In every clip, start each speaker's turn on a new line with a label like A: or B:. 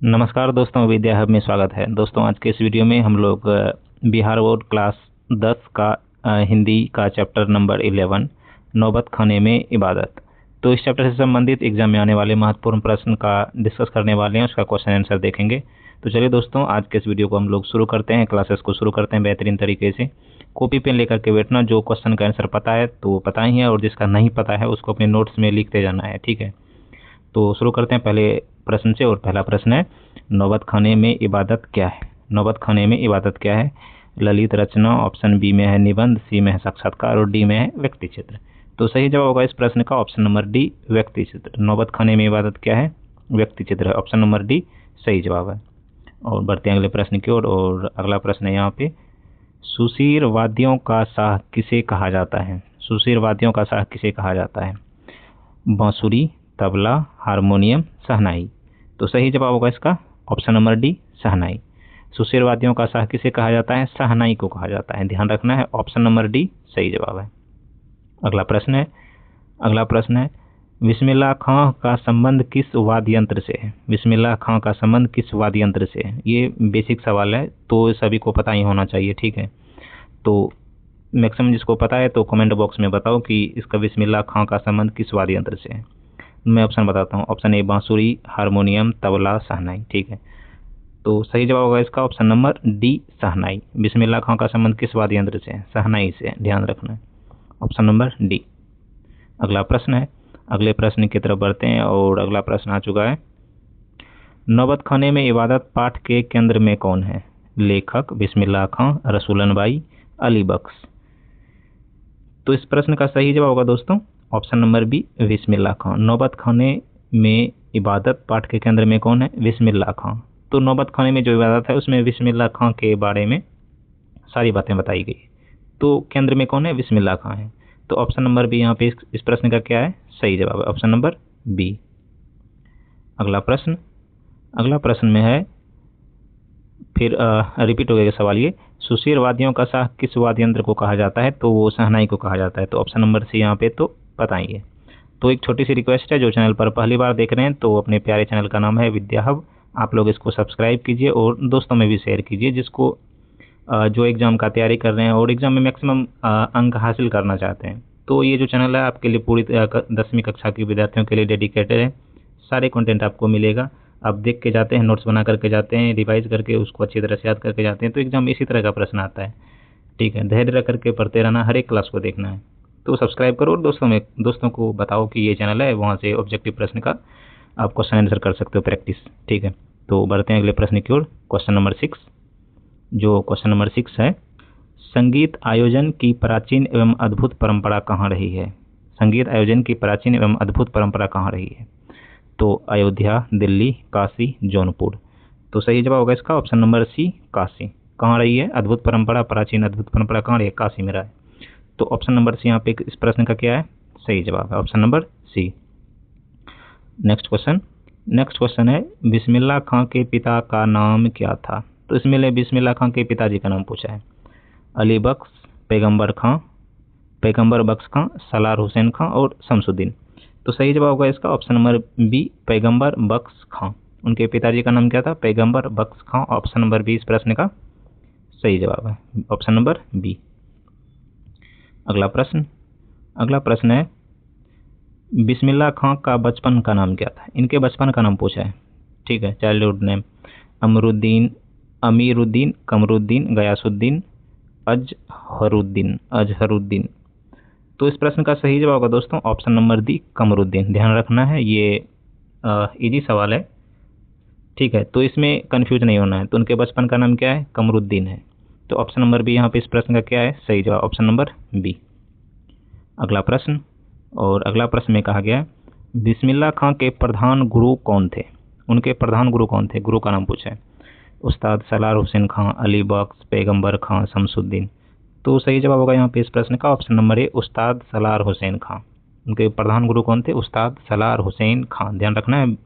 A: नमस्कार दोस्तों, विद्या हब में स्वागत है। दोस्तों आज के इस वीडियो में हम लोग बिहार बोर्ड क्लास 10 का हिंदी का चैप्टर नंबर 11 नौबत खाने में इबादत, तो इस चैप्टर से संबंधित एग्जाम में आने वाले महत्वपूर्ण प्रश्न का डिस्कस करने वाले हैं, उसका क्वेश्चन आंसर देखेंगे। तो चलिए दोस्तों, आज के इस वीडियो को हम लोग शुरू करते हैं, क्लासेस को शुरू करते हैं बेहतरीन तरीके से। कॉपी पेन लेकर के बैठना, जो क्वेश्चन का आंसर पता है तो वो पता ही है, और जिसका नहीं पता है उसको अपने नोट्स में लिखते जाना है, ठीक है। तो शुरू करते हैं पहले प्रश्न से, और पहला प्रश्न है नौबत खाने में इबादत क्या है। नौबत खाने में इबादत क्या है? ललित रचना, ऑप्शन बी में है निबंध, सी में है साक्षात्कार और डी में है व्यक्ति चित्र। तो सही जवाब होगा इस प्रश्न का ऑप्शन नंबर डी, व्यक्ति चित्र। नौबत खाने में इबादत क्या है? व्यक्ति चित्र है, ऑप्शन नंबर डी सही जवाब है। और बढ़ते हैं अगले प्रश्न की ओर, और अगला प्रश्न है यहाँ पे, सुशीर वाद्यों का शाह किसे कहा जाता है? सुशीर वाद्यों का शाह किसे कहा जाता है? बांसुरी, तबला, हारमोनियम, शहनाई। तो सही जवाब होगा इसका ऑप्शन नंबर डी, शहनाई। सुशीर वाद्यों का शाह किसे कहा जाता है? शहनाई को कहा जाता है, ध्यान रखना है, ऑप्शन नंबर डी सही जवाब है। अगला प्रश्न है बिस्मिल्लाह खां का संबंध किस वाद्य यंत्र से है? बिस्मिल्लाह खां का संबंध किस वाद्य यंत्र से है? ये बेसिक सवाल है, तो सभी को पता ही होना चाहिए, ठीक है। तो मैक्सिमम जिसको पता है तो कमेंट बॉक्स में बताओ कि इसका बिस्मिल्लाह खां का संबंध किस वाद्य यंत्र से है। मैं ऑप्शन बताता हूँ, ऑप्शन ए बांसुरी, हारमोनियम, तबला, शहनाई, ठीक है। तो सही जवाब होगा इसका ऑप्शन नंबर डी, शहनाई। बिस्मिल्लाह खां का संबंध किस वाद्य यंत्र से है? शहनाई से, ध्यान रखना है, ऑप्शन नंबर डी। अगला प्रश्न है, अगले प्रश्न की तरफ बढ़ते हैं, और अगला प्रश्न आ चुका है, नौबत खाने में इबादत पाठ के केंद्र में कौन है? लेखक बिस्मिल्लाह खां, रसूलन बाई, अली बख्श। तो इस प्रश्न का सही जवाब होगा दोस्तों ऑप्शन नंबर बी, बिस्मिल्लाह खां। नौबत खाने में इबादत पाठ के केंद्र में कौन है? बिस्मिल्लाह खां। तो नौबत खाने में जो इबादत है उसमें बिस्मिल्लाह खां के बारे में सारी बातें बताई गई, तो केंद्र में कौन है? बिस्मिल्लाह खां है। तो ऑप्शन नंबर बी यहाँ पे इस प्रश्न का क्या है? सही जवाब है, ऑप्शन नंबर बी। अगला प्रश्न में है, फिर रिपीट हो गया सवाल ये, सुशीर वाद्यों का शाह किस वाद्य यंत्र को कहा जाता है? तो वो शहनाई को कहा जाता है, तो ऑप्शन नंबर सी यहाँ पे तो पता ही है। तो एक छोटी सी रिक्वेस्ट है, जो चैनल पर पहली बार देख रहे हैं तो अपने प्यारे चैनल का नाम है विद्या हब, आप लोग इसको सब्सक्राइब कीजिए और दोस्तों में भी शेयर कीजिए, जिसको जो एग्ज़ाम का तैयारी कर रहे हैं और एग्ज़ाम में मैक्सिमम अंक हासिल करना चाहते हैं। तो ये जो चैनल है आपके लिए पूरी 10वीं कक्षा के विद्यार्थियों के लिए डेडिकेटेड है। सारे कंटेंट आपको मिलेगा, आप देख के जाते हैं, नोट्स बना करके जाते हैं, रिवाइज करके उसको अच्छी तरह से याद करके जाते हैं, तो एग्ज़ाम में इसी तरह का प्रश्न आता है, ठीक है। धैर्य रख करके पढ़ते रहना, हर एक क्लास को देखना है। तो सब्सक्राइब करो और दोस्तों को बताओ कि ये चैनल है, वहाँ से ऑब्जेक्टिव प्रश्न का आप क्वेश्चन आंसर कर सकते हो, प्रैक्टिस, ठीक है। तो बढ़ते हैं अगले प्रश्न की ओर, क्वेश्चन नंबर 6। जो क्वेश्चन नंबर 6 है, संगीत आयोजन की प्राचीन एवं अद्भुत परंपरा कहाँ रही है? संगीत आयोजन की प्राचीन एवं अद्भुत परंपरा कहाँ रही है? तो अयोध्या, दिल्ली, काशी, जौनपुर। तो सही जवाब होगा इसका ऑप्शन नंबर सी, काशी। कहाँ रही है अद्भुत परंपरा, प्राचीन अद्भुत परंपरा कहाँ रही है? काशी में रहा है। तो ऑप्शन नंबर सी यहाँ पे इस प्रश्न का क्या है? सही जवाब है, option number C. Next question है, बिस्मिल्लाह खां के पिता का नाम क्या था? तो इसमें बिस्मिल्लाह खां के पिताजी का नाम पूछा है। अली बख्श, पैगंबर बख्श खां, सलार हुसैन खां और शमसुद्दीन। तो सही जवाब होगा इसका ऑप्शन नंबर बी, पैगंबर बख्श खां। उनके पिताजी का नाम क्या था? पैगंबर बख्श खां। ऑप्शन नंबर बी इस प्रश्न का सही जवाब है, ऑप्शन नंबर बी। अगला प्रश्न है, बिस्मिल्लाह खां का बचपन का नाम क्या था? इनके बचपन का नाम पूछा है, ठीक है। Childhood name, Amiruddin, Kamaruddin, Ghiyasuddin, Azharuddin. तो इस प्रश्न का सही जवाब होगा दोस्तों ऑप्शन नंबर डी, कमरुद्दीन। ध्यान रखना है, ये इजी सवाल है, ठीक है। तो इसमें कंफ्यूज नहीं होना है। तो उनके बचपन का नाम क्या है? कमरुद्दीन है। तो ऑप्शन नंबर बी यहाँ पे इस प्रश्न का क्या है? सही जवाब, ऑप्शन नंबर बी। अगला प्रश्न में कहा गया है, बिस्मिल्लाह खां के प्रधान गुरु कौन थे? उनके प्रधान गुरु कौन थे? गुरु का नाम पूछा है। उस्ताद सलार हुसैन खां, अली बख्श, पैगंबर खां, शमसुद्दीन। तो सही जवाब होगा यहाँ पे इस प्रश्न का ऑप्शन नंबर ए, उस्ताद सलार हुसैन खां। उनके प्रधान गुरु कौन थे? उस्ताद सलार हुसैन खां। ध्यान रखना है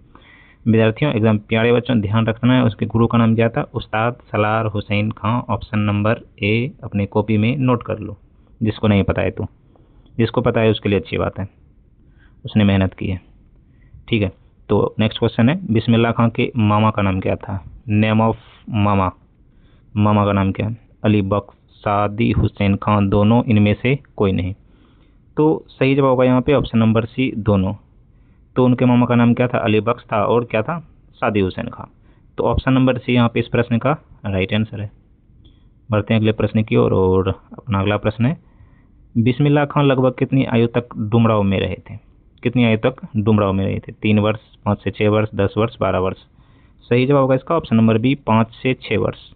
A: विद्यार्थियों, एकदम प्यारे बच्चों, ध्यान रखना है, उसके गुरु का नाम क्या था? उस्ताद सलार हुसैन खां। ऑप्शन नंबर ए अपने कॉपी में नोट कर लो, जिसको नहीं पता है तो। जिसको पता है उसके लिए अच्छी बात है, उसने मेहनत की है, ठीक है। तो नेक्स्ट क्वेश्चन है, बिस्मिल्लाह खां के मामा का नाम क्या था? नेम ऑफ मामा, मामा का नाम क्या है? अली बख्श, सादी, हुसैन खान, दोनों, इनमें से कोई नहीं। तो सही जवाब होगा यहाँ पे ऑप्शन नंबर सी, दोनों। तो उनके मामा का नाम क्या था? अली बख्श था और क्या था? सादी हुसैन खान। तो ऑप्शन नंबर सी यहाँ पे इस प्रश्न का राइट आंसर है। बढ़ते हैं अगले प्रश्न की ओर और अपना अगला प्रश्न है, बिस्मिल्लाह खान लगभग कितनी आयु तक डुमराव में रहे थे? कितनी आयु तक डुमराव में रहे थे? 3 वर्ष, 5 से 6 वर्ष, 10 वर्ष, 12 वर्ष। सही जवाब होगा इसका ऑप्शन नंबर बी, 5 से 6 वर्ष।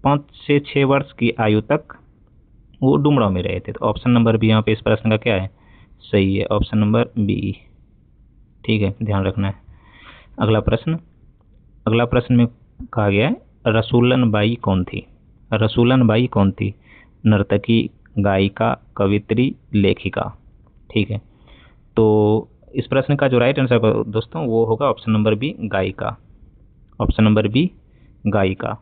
A: 5 से 6 वर्ष की आयु तक वो डुमराव में रहे थे। तो ऑप्शन नंबर बी यहाँ पे इस प्रश्न का क्या है? सही है, ऑप्शन नंबर बी। ठीक है, ध्यान रखना है। अगला प्रश्न में कहा गया है, रसूलन बाई कौन थी? रसूलन बाई कौन थी? नर्तकी, गायिका, कवित्री, लेखिका। ठीक है, तो इस प्रश्न का जो राइट आंसर दोस्तों वो होगा ऑप्शन नंबर बी, गायिका। ऑप्शन नंबर बी, गायिका।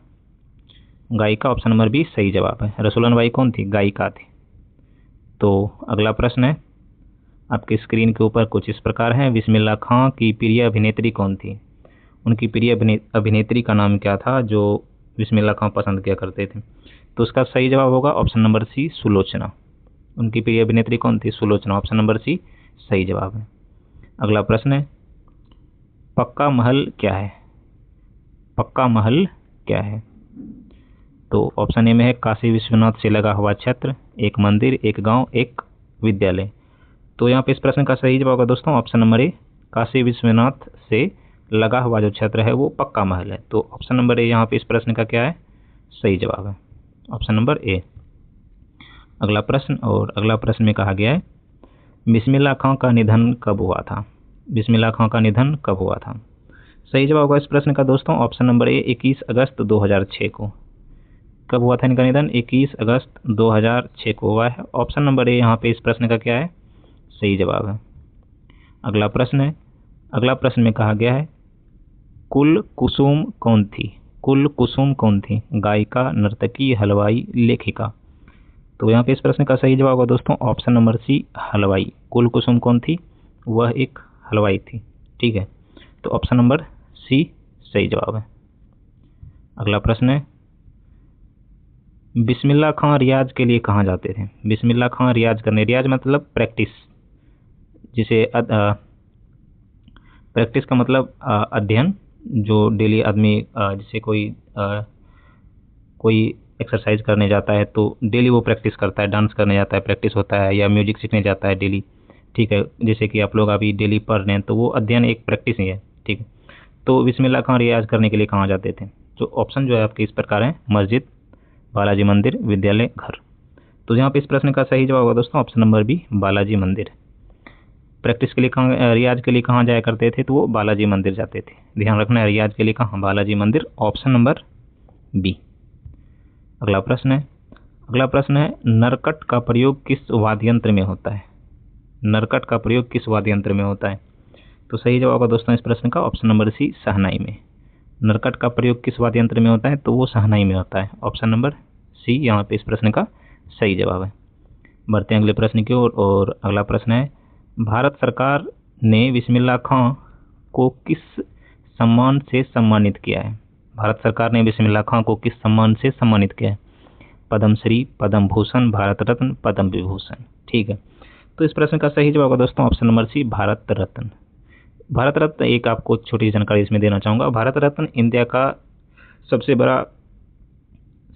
A: गायिका ऑप्शन नंबर बी सही जवाब है। रसूलन बाई कौन थी? गायिका थी। तो अगला प्रश्न है आपकी स्क्रीन के ऊपर कुछ इस प्रकार है, बिस्मिल्लाह खां की प्रिय अभिनेत्री कौन थी? उनकी प्रिय अभिनेत्री का नाम क्या था जो बिस्मिल्लाह खां पसंद किया करते थे? तो उसका सही जवाब होगा ऑप्शन नंबर सी, सुलोचना। उनकी प्रिय अभिनेत्री कौन थी? सुलोचना। ऑप्शन नंबर सी सही जवाब है। अगला प्रश्न है, पक्का महल क्या है? पक्का महल क्या है? तो ऑप्शन ए में है काशी विश्वनाथ से लगा हुआ क्षेत्र, एक मंदिर, एक गांव, एक विद्यालय। तो यहाँ पे इस प्रश्न का सही जवाब होगा दोस्तों option number A, Kashi Vishwanath से लगा हुआ जो क्षेत्र है वो पक्का महल है। तो ऑप्शन नंबर ए यहाँ पे इस प्रश्न का क्या है? सही जवाब है, ऑप्शन नंबर ए। अगला प्रश्न, और अगला प्रश्न में कहा गया है, बिस्मिल्लाह खां का निधन कब हुआ था? बिस्मिल्लाह खां का निधन कब हुआ था? सही जवाब होगा इस प्रश्न का दोस्तों ऑप्शन नंबर ए, 21 अगस्त 2006 को। कब हुआ था इनका निधन? 21 अगस्त 2006 को हुआ है। ऑप्शन नंबर ए यहाँ पे इस प्रश्न का क्या है? सही जवाब है। अगला प्रश्न है, अगला प्रश्न में कहा गया है, कुल कुसुम कौन थी? कुल कुसुम कौन थी? गायिका, नर्तकी, हलवाई, लेखिका। तो यहाँ पे इस प्रश्न का सही जवाब होगा दोस्तों ऑप्शन नंबर सी, हलवाई। कुल कुसुम कौन थी? वह एक हलवाई थी। ठीक है, तो ऑप्शन नंबर सी सही जवाब है। अगला प्रश्न है, बिस्मिल्लाह खां रियाज के लिए कहाँ जाते थे? बिस्मिल्लाह खां रियाज करने, रियाज मतलब प्रैक्टिस, जिसे प्रैक्टिस का मतलब अध्ययन, जो डेली आदमी जैसे कोई एक्सरसाइज करने जाता है तो डेली वो प्रैक्टिस करता है, डांस करने जाता है, प्रैक्टिस होता है, या म्यूजिक सीखने जाता है डेली। ठीक है, जैसे कि आप लोग अभी डेली पढ़ रहे हैं तो वो अध्ययन एक प्रैक्टिस ही है। ठीक है, तो बिस्मिल्लाह खां रियाज करने के लिए कहाँ जाते थे? तो ऑप्शन जो है आपके इस प्रकार हैं, मस्जिद, बालाजी मंदिर, विद्यालय, घर। तो यहाँ पे इस प्रश्न का सही जवाब होगा दोस्तों ऑप्शन नंबर बी, बालाजी मंदिर। प्रैक्टिस के लिए कहाँ, रियाज के लिए कहाँ जाया करते थे? तो वो बालाजी मंदिर जाते थे। ध्यान रखना है, रियाज के लिए कहाँ? बालाजी मंदिर, ऑप्शन नंबर बी। अगला प्रश्न है, अगला प्रश्न है, नरकट का प्रयोग किस वाद्य यंत्र में होता है? नरकट का प्रयोग किस वाद्य यंत्र में होता है? तो सही जवाब होगा दोस्तों इस प्रश्न का ऑप्शन नंबर सी, शहनाई में। नरकट का प्रयोग किस वाद्य यंत्र में होता है? तो वो शहनाई में होता है। ऑप्शन नंबर सी यहाँ पे इस प्रश्न का सही जवाब है। बढ़ते हैं अगले प्रश्न की ओर और अगला प्रश्न है, भारत सरकार ने बिस्मिल्लाह खां को किस सम्मान से सम्मानित किया है? भारत सरकार ने बिस्मिल्लाह खां को किस सम्मान से सम्मानित किया है? पद्मश्री, पद्म भूषण, भारत रत्न, पद्म विभूषण। ठीक है, तो इस प्रश्न का सही जवाब होगा दोस्तों ऑप्शन नंबर सी, भारत रत्न। भारत रत्न, एक आपको छोटी जानकारी इसमें देना चाहूँगा, भारत रत्न इंडिया का सबसे बड़ा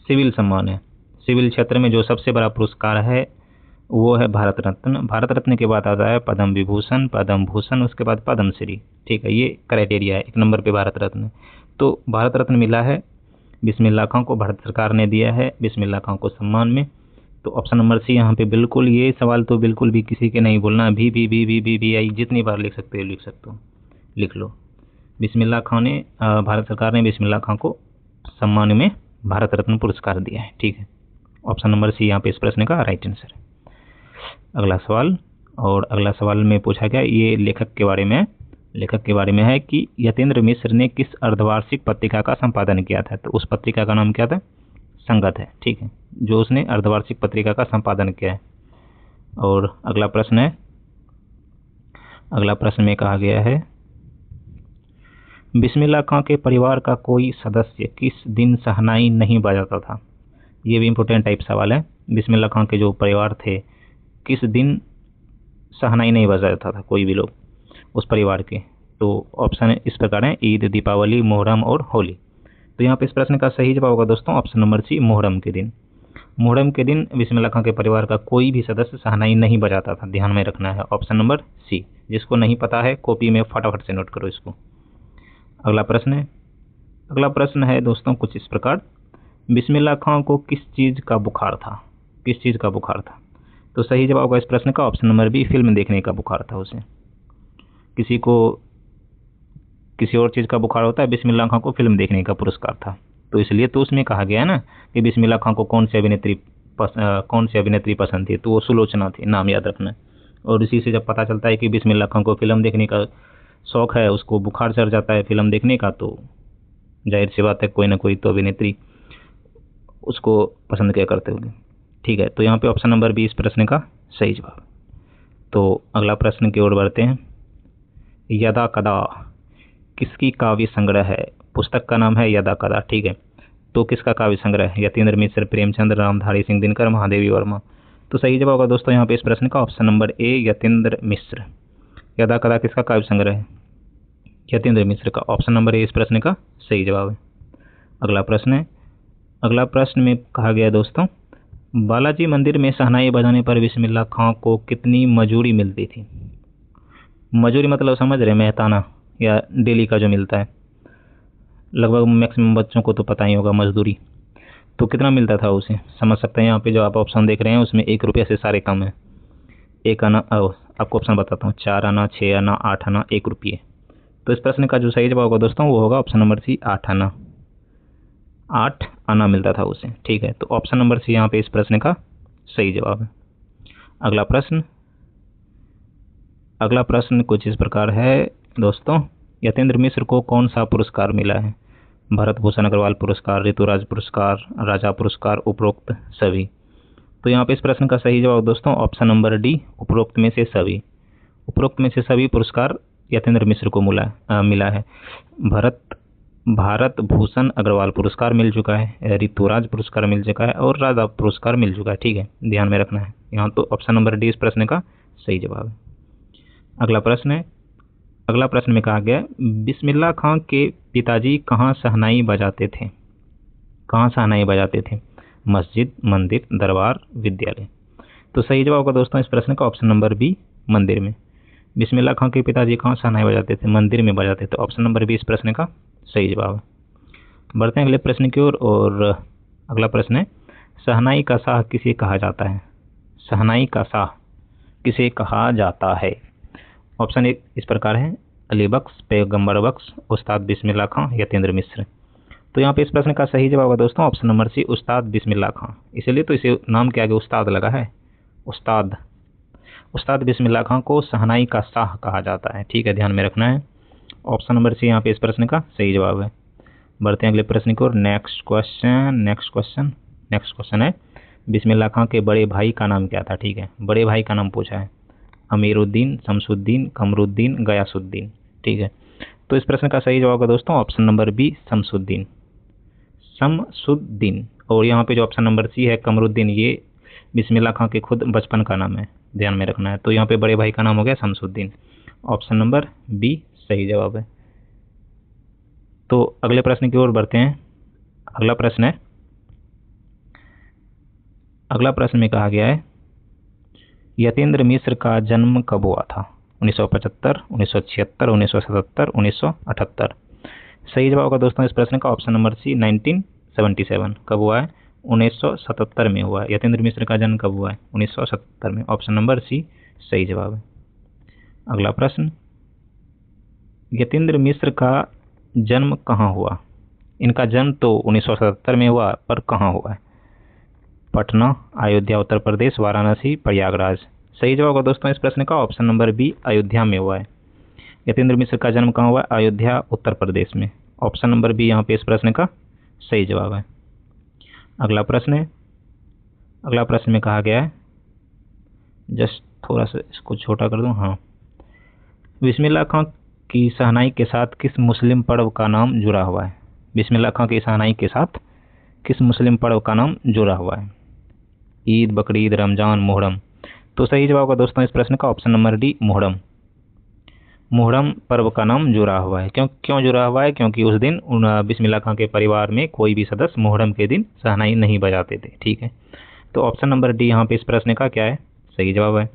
A: सिविल सम्मान है। सिविल क्षेत्र में जो सबसे बड़ा पुरस्कार है वो है भारत रत्न। भारत रत्न के बाद आता है पद्म विभूषण, पद्म भूषण, उसके बाद पद्मश्री। ठीक है, ये क्राइटेरिया है। एक नंबर पे भारत रत्न। तो भारत रत्न मिला है बिस्मिल्लाह खां को, भारत सरकार ने दिया है बिस्मिल्लाह खां को सम्मान में। तो ऑप्शन नंबर सी यहाँ पे बिल्कुल, ये सवाल तो बिल्कुल भी किसी के नहीं बोलना, भी आई जितनी बार लिख सकते हो लिख सकते हो, लिख लो। बिस्मिल्लाह खां ने, भारत सरकार ने बिस्मिल्लाह खां को सम्मान में भारत रत्न पुरस्कार दिया है। ठीक है, ऑप्शन नंबर सी यहाँ पे इस प्रश्न का राइट आंसर है। अगला सवाल, और अगला सवाल में पूछा गया, ये लेखक के बारे में, लेखक के बारे में है कि यतीन्द्र मिश्र ने किस अर्धवार्षिक पत्रिका का संपादन किया था? तो उस पत्रिका का नाम क्या था? संगत है। ठीक है, जो उसने अर्धवार्षिक पत्रिका का संपादन किया है। और अगला प्रश्न है, अगला प्रश्न में कहा गया है बिस्मिल्लाह खां के परिवार का कोई सदस्य किस दिन शहनाई नहीं बजाता था? ये भी इम्पोर्टेंट टाइप सवाल है। बिस्मिल्लाह खां के जो परिवार थे, किस दिन शहनाई नहीं बजाता था कोई भी लोग उस परिवार के? तो ऑप्शन इस प्रकार है, ईद, दीपावली, मुहर्रम और होली। तो यहाँ पे इस प्रश्न का सही जवाब होगा दोस्तों ऑप्शन नंबर सी, मुहर्रम के दिन। मुहर्रम के दिन बिस्मिल्लाह खां के परिवार का कोई भी सदस्य शहनाई नहीं बजाता था, ध्यान में रखना है, ऑप्शन नंबर सी। जिसको नहीं पता है कॉपी में फटाफट से नोट करो इसको। अगला प्रश्न है दोस्तों कुछ इस प्रकार, बिस्मिल्लाह खां को किस चीज़ का बुखार था? किस चीज़ का बुखार था? तो सही जवाब होगा इस प्रश्न का ऑप्शन नंबर बी, फिल्म देखने का बुखार था उसे। किसी को किसी और चीज़ का बुखार होता है, बिस्मिल्लाह खां को फिल्म देखने का पुरस्कार था, तो इसलिए तो उसमें कहा गया है ना कि बिस्मिल्लाह खां को कौन सी अभिनेत्री पसंद थी, तो वो सुलोचना थी, नाम याद रखना। और इसी से जब पता चलता है कि बिस्मिल्लाह खां को फिल्म देखने का शौक है, उसको बुखार चढ़ जाता है फिल्म देखने का, तो जाहिर सी बात है कोई ना कोई तो अभिनेत्री उसको पसंद किया करते होंगे। ठीक है, तो यहाँ पे ऑप्शन नंबर बी इस प्रश्न का सही जवाब। तो अगला प्रश्न की ओर बढ़ते हैं। यदा कदा किसकी काव्य संग्रह है? पुस्तक का नाम है यदा कदा, ठीक है। तो किसका काव्य संग्रह है? यतीन्द्र मिश्र, प्रेमचंद, रामधारी सिंह दिनकर, महादेवी वर्मा। तो सही जवाब होगा दोस्तों यहाँ पे इस प्रश्न का ऑप्शन नंबर ए, यतीन्द्र मिश्र। यदा कदा किसका काव्य संग्रह है? यतीन्द्र मिश्र का। ऑप्शन नंबर ए इस प्रश्न का सही जवाब है। अगला प्रश्न में कहा गया दोस्तों, बालाजी मंदिर में शहनाई बजाने पर बिस्मिल्लाह खां को कितनी मजूरी मिलती थी? मजूरी मतलब समझ रहे, मेहताना या डेली का जो मिलता है, लगभग मैक्सिमम बच्चों को तो पता ही होगा मजदूरी। तो कितना मिलता था उसे, समझ सकते हैं। यहाँ पे जो आप ऑप्शन देख रहे हैं उसमें 1 रुपये से सारे कम है। 1 आना, आपको ऑप्शन बताता हूँ, 4 आना, 6 आना, 8 आना, 1 रुपये। तो इस प्रश्न का जो सही जवाब होगा दोस्तों वो होगा ऑप्शन नंबर सी, 8 आना। 8 आना मिलता था उसे, ठीक है। तो ऑप्शन नंबर सी यहाँ पे इस प्रश्न का सही जवाब है। अगला प्रश्न कुछ इस प्रकार है दोस्तों, यतीन्द्र मिश्र को कौन सा पुरस्कार मिला है? भरत भूषण अग्रवाल पुरस्कार, ऋतुराज पुरस्कार, राजा पुरस्कार, उपरोक्त सभी। तो यहाँ पे इस प्रश्न का सही जवाब दोस्तों ऑप्शन नंबर डी, उपरोक्त में से सभी। उपरोक्त में से सभी पुरस्कार यतीन्द्र मिश्र को मिला है। भारत भूषण अग्रवाल पुरस्कार मिल चुका है, ऋतुराज पुरस्कार मिल चुका है और राजा पुरस्कार मिल चुका है, ठीक है, ध्यान में रखना है यहाँ। तो ऑप्शन नंबर डी इस प्रश्न का सही जवाब है। अगला प्रश्न में कहा गया, बिस्मिल्लाह खां के पिताजी कहाँ शहनाई बजाते थे? कहाँ शहनाई बजाते थे? मस्जिद, मंदिर, दरबार, विद्यालय। तो सही जवाब होगा दोस्तों इस प्रश्न का ऑप्शन नंबर बी, मंदिर में। बिस्मिल्लाह खां के पिताजी कहाँ शहनाई बजाते थे? मंदिर में बजाते थे। ऑप्शन नंबर बी इस प्रश्न का सही जवाब है। बढ़ते हैं अगले प्रश्न की ओर, और अगला प्रश्न है, शहनाई का शाह किसे कहा जाता है? शहनाई का शाह किसे कहा जाता है? ऑप्शन एक इस प्रकार है, अली बख्श, पैगंबर बख्श, उस्ताद बिस्मिल्लाह खां, यतीन्द्र मिश्र। तो यहाँ पे इस प्रश्न का सही जवाब है दोस्तों ऑप्शन नंबर सी, उस्ताद बिस्मिल्लाह खां। इसलिए तो इसे नाम के आगे उस्ताद लगा है, उस्ताद बिस्मिल्लाह खां को शहनाई का शाह कहा जाता है, ठीक है, ध्यान में रखना है। ऑप्शन नंबर सी यहाँ पे इस प्रश्न का सही जवाब है। बढ़ते हैं अगले प्रश्न की ओर। नेक्स्ट क्वेश्चन है, बिस्मिल्लाह खां के बड़े भाई का नाम क्या था? ठीक है, बड़े भाई का नाम पूछा है, अमीरुद्दीन, शमसुद्दीन, कमरुद्दीन, गयासुद्दीन, ठीक है। तो इस प्रश्न का सही जवाब है दोस्तों ऑप्शन नंबर बी, शमसुद्दीन। और यहाँ पे जो ऑप्शन नंबर सी है, कमरुद्दीन, ये बिस्मिल्लाह खां के खुद बचपन का नाम है, ध्यान में रखना है। तो यहाँ पे बड़े भाई का नाम हो गया शमसुद्दीन। ऑप्शन नंबर बी सही जवाब है। तो अगले प्रश्न की ओर बढ़ते हैं। अगला प्रश्न में कहा गया है, यतीन्द्र मिश्र का जन्म कब हुआ था? 1975, 1976, 1977, 1978। सही जवाब होगा दोस्तों इस प्रश्न का ऑप्शन नंबर सी, 1977। कब हुआ है? 1977 में हुआ है। यतीन्द्र मिश्र का जन्म कब हुआ है? 1977 में। ऑप्शन नंबर सी सही जवाब है। अगला प्रश्न, यतीन्द्र मिश्र का जन्म कहाँ हुआ? इनका जन्म तो 1977 में हुआ, पर कहाँ हुआ है? पटना, अयोध्या उत्तर प्रदेश, वाराणसी, प्रयागराज। सही जवाब होगा दोस्तों इस प्रश्न का ऑप्शन नंबर बी, अयोध्या में हुआ है। यतीन्द्र मिश्र का जन्म कहाँ हुआ है? अयोध्या उत्तर प्रदेश में। ऑप्शन नंबर बी यहाँ पे इस प्रश्न का सही जवाब है। अगला प्रश्न में कहा गया है, जस्ट थोड़ा सा इसको छोटा कर दूं, हाँ, बिस्मिल्लाह खां की शहनाई के साथ किस मुस्लिम पर्व का नाम जुड़ा हुआ है? बिस्मिल्लाह खां की शहनाई के साथ किस मुस्लिम पर्व का नाम जुड़ा हुआ है? ईद, बकरीद, रमजान, मुहर्रम। तो सही जवाब होगा दोस्तों इस प्रश्न का option number D, Muharram. Muharram पर्व का नाम जुड़ा हुआ है। क्यों जुड़ा हुआ है? क्योंकि उस दिन बिस्मिल्लाह खां के परिवार में कोई भी सदस्य मुहर्रम के दिन शहनाई नहीं बजाते थे। ठीक है, तो ऑप्शन नंबर डी यहाँ पे इस प्रश्न का क्या है? सही जवाब है।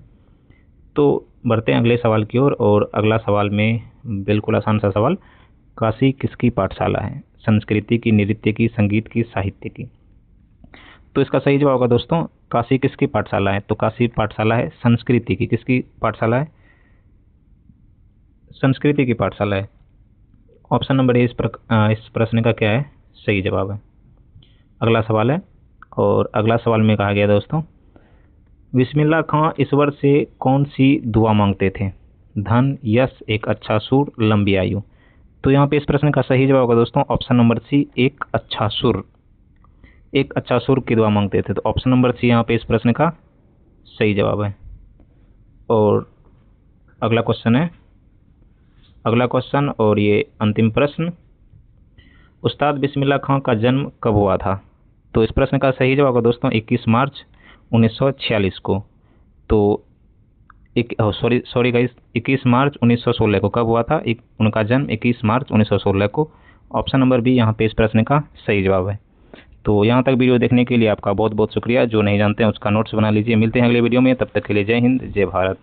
A: तो बढ़ते हैं अगले सवाल की ओर, और अगला सवाल में बिल्कुल आसान सा सवाल, काशी किसकी पाठशाला है? संस्कृति की, नृत्य की, संगीत की, साहित्य की? तो इसका सही जवाब होगा दोस्तों, काशी किसकी पाठशाला है? तो काशी पाठशाला है संस्कृति की। किसकी पाठशाला है? संस्कृति की पाठशाला है। ऑप्शन नंबर ए इस प्रश्न का क्या है? सही जवाब है। अगला सवाल है, और अगला सवाल में कहा गया दोस्तों, बिस्मिल्लाह खां ईश्वर से कौन सी दुआ मांगते थे? धन, यश, एक अच्छा सुर, लंबी आयु। तो यहाँ पे इस प्रश्न का सही जवाब होगा दोस्तों ऑप्शन नंबर सी, एक अच्छा सुर। एक अच्छा सुर की दुआ मांगते थे। तो ऑप्शन नंबर सी यहाँ पे इस प्रश्न का सही जवाब है। और अगला क्वेश्चन और ये अंतिम प्रश्न, उस्ताद बिस्मिल्लाह खां का जन्म कब हुआ था? तो इस प्रश्न का सही जवाब होगा दोस्तों 21 मार्च 1946 को। तो सॉरी गाइस, 21 मार्च 1916 को कब हुआ था? उनका जन्म 21 मार्च 1916 को। ऑप्शन नंबर बी यहाँ पे इस प्रश्न का सही जवाब है। तो यहाँ तक वीडियो देखने के लिए आपका बहुत बहुत शुक्रिया। जो नहीं जानते हैं उसका नोट्स बना लीजिए। मिलते हैं अगले वीडियो में, तब तक के लिए जय हिंद, जय भारत।